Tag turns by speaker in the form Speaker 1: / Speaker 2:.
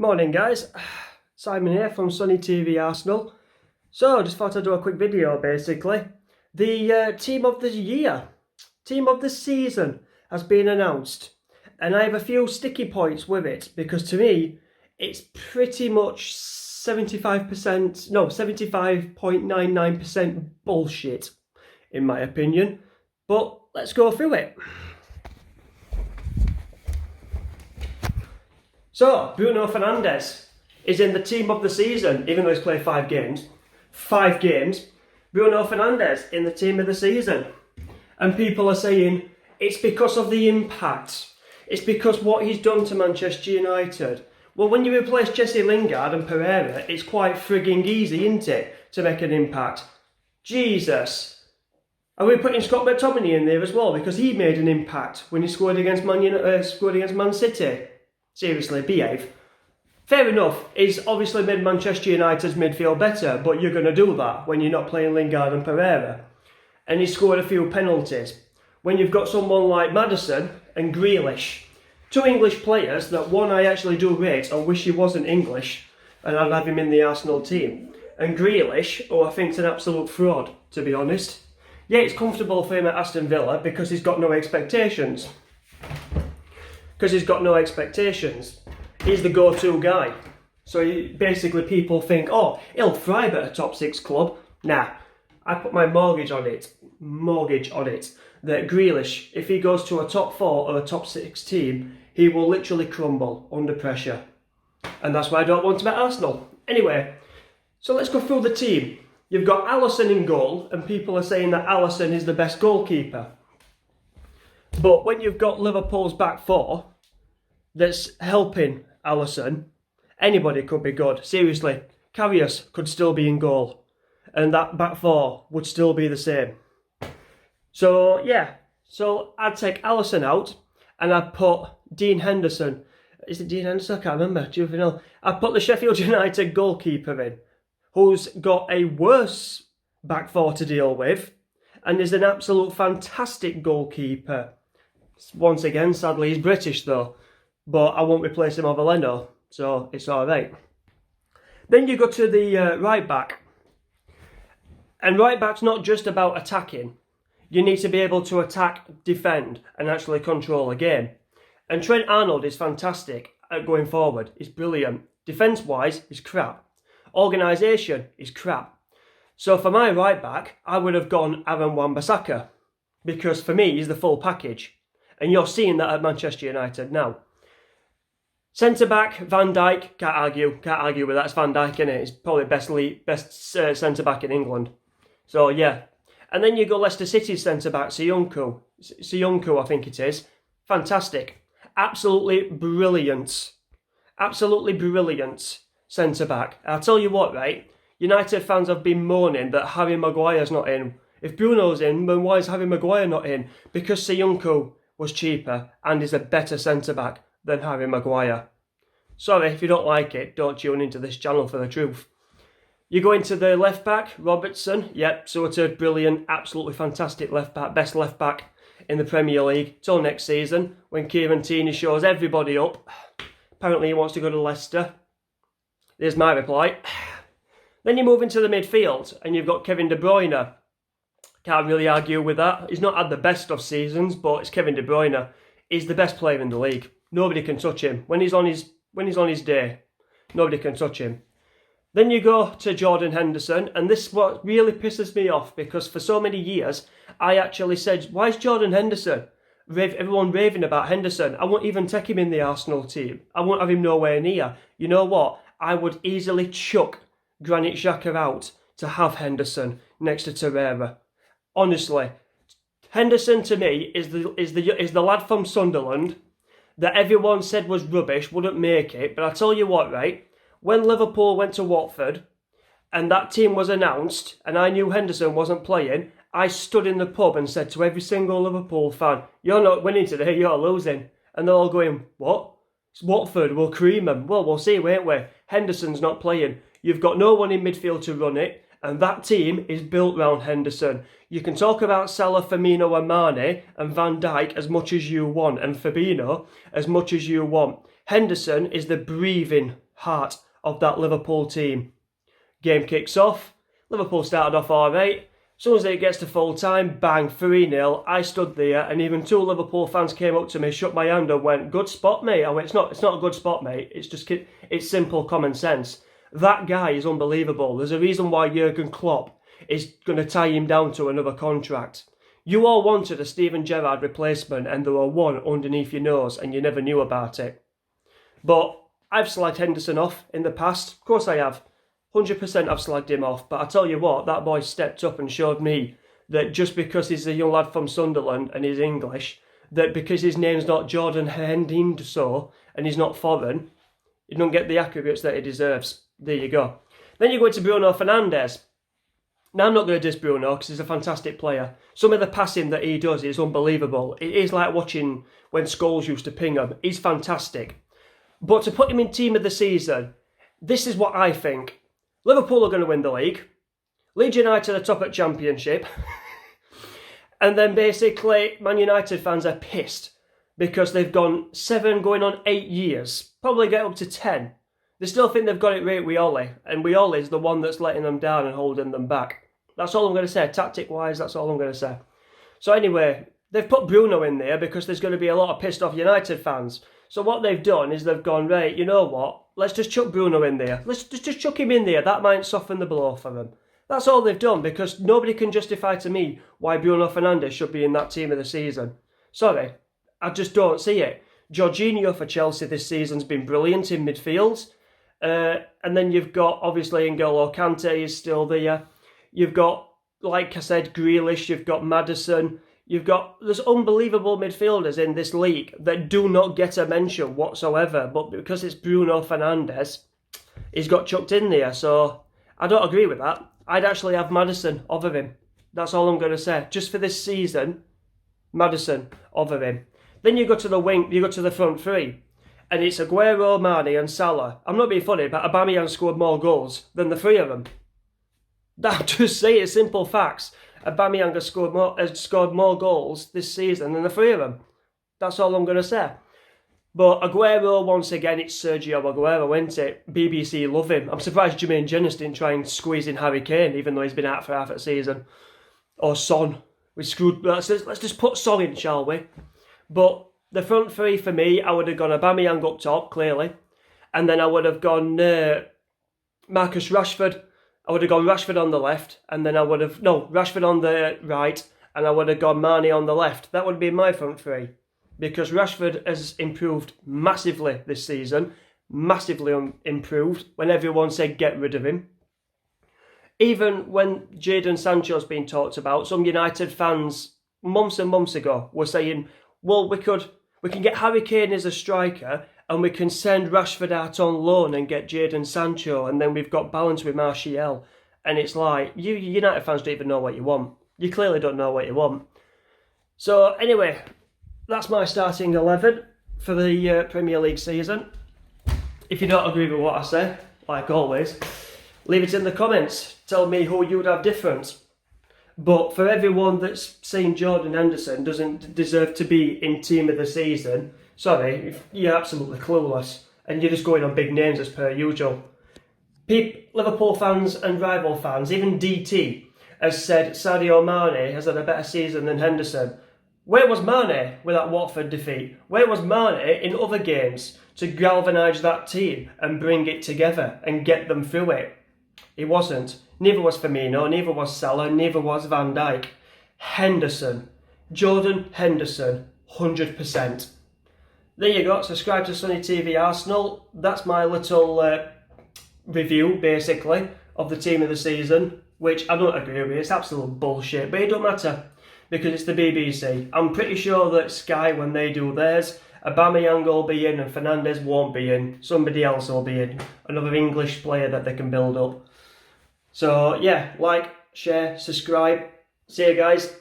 Speaker 1: Morning guys, Simon here from Sunny TV Arsenal. So just thought I'd do a quick video basically. The team of the year, team of the season has been announced. And I have a few sticky points with it because to me it's pretty much 75.99% bullshit in my opinion. But let's go through it. So, Bruno Fernandes is in the team of the season, even though he's played 5 games. 5 games. Bruno Fernandes in the team of the season. And people are saying it's because of the impact. It's because what he's done to Manchester United. Well, when you replace Jesse Lingard and Pereira, it's quite frigging easy, isn't it, to make an impact? Jesus. Are we putting Scott McTominay in there as well? Because he made an impact when he scored against Man City. Seriously, behave. Fair enough, he's obviously made Manchester United's midfield better, but you're going to do that when you're not playing Lingard and Pereira. And he scored a few penalties. When you've got someone like Maddison and Grealish, 2 English players that one I actually do rate, I wish he wasn't English, and I'd have him in the Arsenal team. And Grealish, who I think's an absolute fraud, to be honest. Yeah, it's comfortable for him at Aston Villa because he's got no expectations. He's the go-to guy. So basically people think, oh, he'll thrive at a top 6 club. Nah, I put my mortgage on it, that Grealish, if he goes to a top 4 or a top 6 team, he will literally crumble under pressure. And that's why I don't want him at Arsenal. Anyway, so let's go through the team. You've got Alisson in goal, and people are saying that Alisson is the best goalkeeper. But when you've got Liverpool's back 4 that's helping Alisson, anybody could be good. Seriously, Karius could still be in goal. And that back 4 would still be the same. So, yeah. So, I'd take Alisson out and I'd put Dean Henderson. Is it Dean Henderson? I can't remember. Juvenile. I'd put the Sheffield United goalkeeper in, who's got a worse back 4 to deal with and is an absolute fantastic goalkeeper. Once again, sadly, he's British though, but I won't replace him over Leno, so it's alright. Then you go to the right back. And right back's not just about attacking. You need to be able to attack, defend, and actually control a game. And Trent Arnold is fantastic at going forward. He's brilliant. Defence-wise, he's crap. Organisation is crap. So for my right back, I would have gone Aaron Wan-Bissaka, because for me, he's the full package. And you're seeing that at Manchester United now. Centre-back, Van Dijk, can't argue with that. It's Van Dijk, isn't it? He's probably best centre-back in England. So, yeah. And then you go Leicester City's centre-back, Soyuncu, I think it is. Fantastic. Absolutely brilliant. Centre-back. I'll tell you what, right? United fans have been moaning that Harry Maguire's not in. If Bruno's in, then why is Harry Maguire not in? Because Soyuncu was cheaper and is a better centre-back than Harry Maguire. Sorry, if you don't like it, don't tune into this channel for the truth. You go into the left-back, Robertson. Yep, sorted, brilliant, absolutely fantastic left-back, best left-back in the Premier League till next season when Kieran Tierney shows everybody up. Apparently he wants to go to Leicester. There's my reply. Then you move into the midfield and you've got Kevin De Bruyne. Can't really argue with that. He's not had the best of seasons, but it's Kevin De Bruyne. He's the best player in the league. Nobody can touch him. When he's on his day, nobody can touch him. Then you go to Jordan Henderson, and this is what really pisses me off, because for so many years, I actually said, why is Jordan Henderson? Everyone raving about Henderson. I won't even take him in the Arsenal team. I won't have him nowhere near. You know what? I would easily chuck Granit Xhaka out to have Henderson next to Torreira. Honestly, Henderson to me is the lad from Sunderland that everyone said was rubbish, wouldn't make it. But I tell you what, right? When Liverpool went to Watford and that team was announced and I knew Henderson wasn't playing, I stood in the pub and said to every single Liverpool fan, you're not winning today, you're losing. And they're all going, what? It's Watford, we'll cream them. Well, we'll see, won't we? Henderson's not playing. You've got no one in midfield to run it. And that team is built round Henderson. You can talk about Salah, Firmino and Mane and Van Dijk as much as you want, and Fabinho as much as you want. Henderson is the breathing heart of that Liverpool team. Game kicks off. Liverpool started off alright. As soon as it gets to full time, bang, 3-0. I stood there and even 2 Liverpool fans came up to me, shook my hand and went, "Good spot, mate." I went, it's not a good spot, mate. It's simple common sense. That guy is unbelievable. There's a reason why Jurgen Klopp is going to tie him down to another contract. You all wanted a Steven Gerrard replacement and there were one underneath your nose and you never knew about it. But I've slagged Henderson off in the past. Of course I have. 100% I've slagged him off, but I tell you what, that boy stepped up and showed me that just because he's a young lad from Sunderland and he's English, that because his name's not Jordan Henderson and he's not foreign, he don't get the accolades that he deserves. There you go. Then you go into Bruno Fernandes. Now I'm not going to diss Bruno because he's a fantastic player. Some of the passing that he does is unbelievable. It is like watching when Scholes used to ping him. He's fantastic. But to put him in team of the season, this is what I think. Liverpool are going to win the league. Leeds United are top at Championship. And then basically Man United fans are pissed because they've gone 7 going on 8 years. Probably get up to 10. They still think they've got it right with Ollie. And Ollie is the one that's letting them down and holding them back. That's all I'm going to say. Tactic-wise, that's all I'm going to say. So anyway, they've put Bruno in there because there's going to be a lot of pissed off United fans. So what they've done is they've gone, right, you know what? Let's just chuck Bruno in there. Let's just chuck him in there. That might soften the blow for them. That's all they've done because nobody can justify to me why Bruno Fernandes should be in that team of the season. Sorry, I just don't see it. Jorginho for Chelsea this season's been brilliant in midfield. And then you've got, obviously, N'Golo Kante is still there. You've got, like I said, Grealish. You've got Maddison. There's unbelievable midfielders in this league that do not get a mention whatsoever. But because it's Bruno Fernandes, he's got chucked in there. So I don't agree with that. I'd actually have Maddison over him. That's all I'm going to say. Just for this season, Maddison over him. Then you go to the wing, you go to the front three. And it's Aguero, Mane and Salah. I'm not being funny, but Aubameyang scored more goals than the 3 of them. I'm just saying simple facts. Aubameyang has scored more goals this season than the 3 of them. That's all I'm going to say. But Aguero, once again, it's Sergio Aguero, isn't it? BBC love him. I'm surprised Jermaine Jenas didn't try and squeeze in Harry Kane, even though he's been out for half a season. Or Son. Let's just put Son in, shall we? But the front 3 for me, I would have gone Aubameyang up top, clearly. And then I would have gone Marcus Rashford. I would have gone Rashford on the left. And then Rashford on the right. And I would have gone Mane on the left. That would be my front 3. Because Rashford has improved massively this season. Massively improved. When everyone said get rid of him. Even when Jadon Sancho's been talked about, some United fans months and months ago were saying, well, we can get Harry Kane as a striker and we can send Rashford out on loan and get Jadon Sancho and then we've got balance with Martial. And it's like, you United fans don't even know what you want. You clearly don't know what you want. So anyway, that's my starting 11 for the Premier League season. If you don't agree with what I say, like always, leave it in the comments. Tell me who you would have different. But for everyone that's saying Jordan Henderson doesn't deserve to be in team of the season, sorry, you're absolutely clueless. And you're just going on big names as per usual. Liverpool fans and rival fans, even DT, has said Sadio Mane has had a better season than Henderson. Where was Mane with that Watford defeat? Where was Mane in other games to galvanise that team and bring it together and get them through it? He wasn't. Neither was Firmino, neither was Salah, neither was Van Dijk. Henderson. Jordan Henderson. 100%. There you go. Subscribe to Sunny TV Arsenal. That's my little review, basically, of the team of the season, which I don't agree with. It's absolute bullshit, but it don't matter because it's the BBC. I'm pretty sure that Sky, when they do theirs, Aubameyang will be in and Fernandes won't be in. Somebody else will be in. Another English player that they can build up. So, yeah, like, share, subscribe. See you guys.